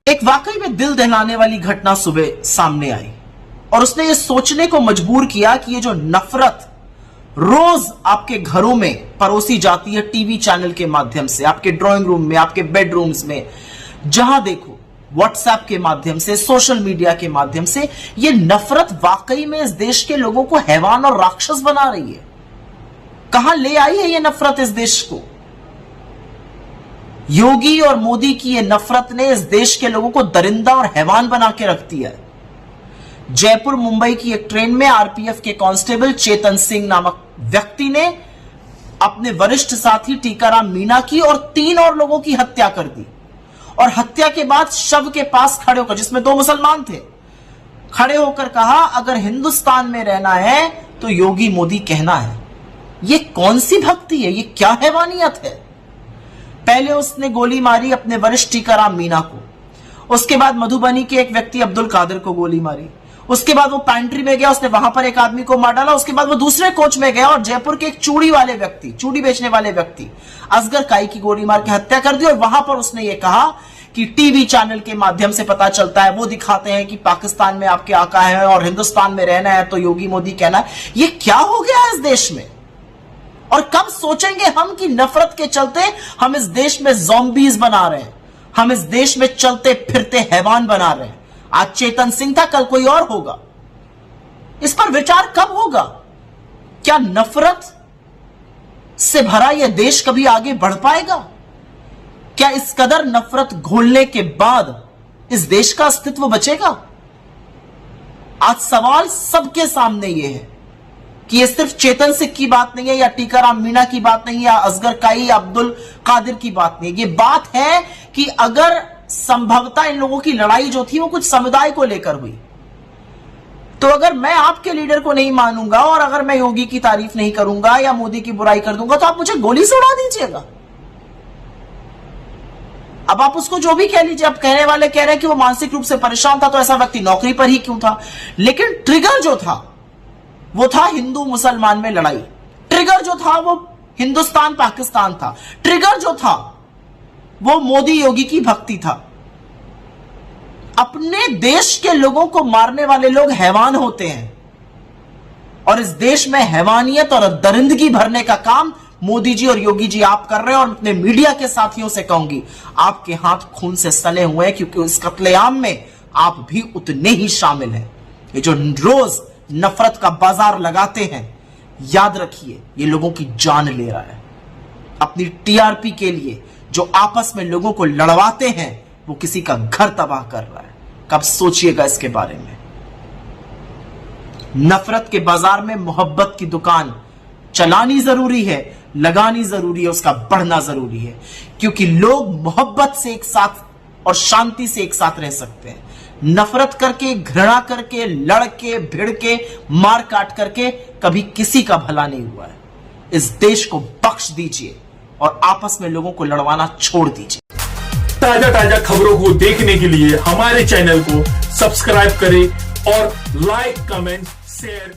एक वाकई में दिल दहलाने वाली घटना सुबह सामने आई और उसने ये सोचने को मजबूर किया कि ये जो नफरत रोज आपके घरों में परोसी जाती है टीवी चैनल के माध्यम से, आपके ड्राइंग रूम में, आपके बेडरूम्स में, जहां देखो व्हाट्सएप के माध्यम से, सोशल मीडिया के माध्यम से, ये नफरत वाकई में इस देश के लोगों को हैवान और राक्षस बना रही है। कहां ले आई है ये नफरत इस देश को? योगी और मोदी की ये नफरत ने इस देश के लोगों को दरिंदा और हैवान बना के रख दिया है। जयपुर मुंबई की एक ट्रेन में आरपीएफ के कांस्टेबल चेतन सिंह नामक व्यक्ति ने अपने वरिष्ठ साथी टीकाराम मीणा की और 3 और लोगों की हत्या कर दी और हत्या के बाद शव के पास खड़े होकर, जिसमें 2 मुसलमान थे, खड़े होकर कहा अगर हिंदुस्तान में रहना है तो योगी मोदी कहना है। ये कौन सी भक्ति है? ये क्या हैवानियत है? पहले उसने गोली मारी अपने वरिष्ठ टीकाराम मीणा को, उसके बाद मधुबनी के एक व्यक्ति अब्दुल कादिर को गोली मारी, उसके बाद वो पैंट्री में गया, उसने वहां पर एक आदमी को मार डाला, उसके बाद वो दूसरे कोच में गया और जयपुर के एक चूड़ी बेचने वाले व्यक्ति असगर काई की गोली मार के हत्या कर दी। और वहां पर उसने ये कहा कि टीवी चैनल के माध्यम से पता चलता है, वो दिखाते हैं कि पाकिस्तान में आपके आका है और हिंदुस्तान में रहना है तो योगी मोदी कहना है। ये क्या हो गया है इस देश में? और कब सोचेंगे हम कि नफरत के चलते हम इस देश में ज़ॉम्बीज बना रहे हैं, हम इस देश में चलते फिरते हैवान बना रहे हैं। आज चेतन सिंह था, कल कोई और होगा। इस पर विचार कब होगा? क्या नफरत से भरा यह देश कभी आगे बढ़ पाएगा? क्या इस कदर नफरत घोलने के बाद इस देश का अस्तित्व बचेगा? आज सवाल सबके सामने यह है कि ये सिर्फ चेतन सिंह की बात नहीं है या टीकाराम मीणा की बात नहीं है या असगर काई या अब्दुल कादिर की बात नहीं है। ये बात है कि अगर संभवतः इन लोगों की लड़ाई जो थी वो कुछ समुदाय को लेकर हुई, तो अगर मैं आपके लीडर को नहीं मानूंगा और अगर मैं योगी की तारीफ नहीं करूंगा या मोदी की बुराई कर दूंगा तो आप मुझे गोली से उड़ा दीजिएगा। अब आप उसको जो भी कह लीजिए, अब कहने वाले कह रहे हैं कि वो मानसिक रूप से परेशान था तो ऐसा व्यक्ति नौकरी पर ही क्यों था, लेकिन ट्रिगर जो था वो था हिंदू मुसलमान में लड़ाई, ट्रिगर जो था वो हिंदुस्तान पाकिस्तान था, ट्रिगर जो था वो मोदी योगी की भक्ति था। अपने देश के लोगों को मारने वाले लोग हैवान होते हैं और इस देश में हैवानियत और दरिंदगी भरने का काम मोदी जी और योगी जी आप कर रहे हैं। और अपने मीडिया के साथियों से कहूंगी, आपके हाथ खून से सने हुए हैं क्योंकि इस कत्लेआम में आप भी उतने ही शामिल हैं। ये जो रोज नफरत का बाजार लगाते हैं, याद रखिए ये लोगों की जान ले रहा है। अपनी टीआरपी के लिए जो आपस में लोगों को लड़वाते हैं वो किसी का घर तबाह कर रहा है। कब सोचिएगा इसके बारे में। नफरत के बाजार में मोहब्बत की दुकान चलानी जरूरी है, लगानी जरूरी है, उसका बढ़ना जरूरी है, क्योंकि लोग मोहब्बत से एक साथ और शांति से एक साथ रह सकते हैं। नफरत करके, घृणा करके, लड़ के, भिड़ के, मार काट करके कभी किसी का भला नहीं हुआ है। इस देश को बख्श दीजिए और आपस में लोगों को लड़वाना छोड़ दीजिए। ताजा खबरों को देखने के लिए हमारे चैनल को सब्सक्राइब करें और लाइक, कमेंट, शेयर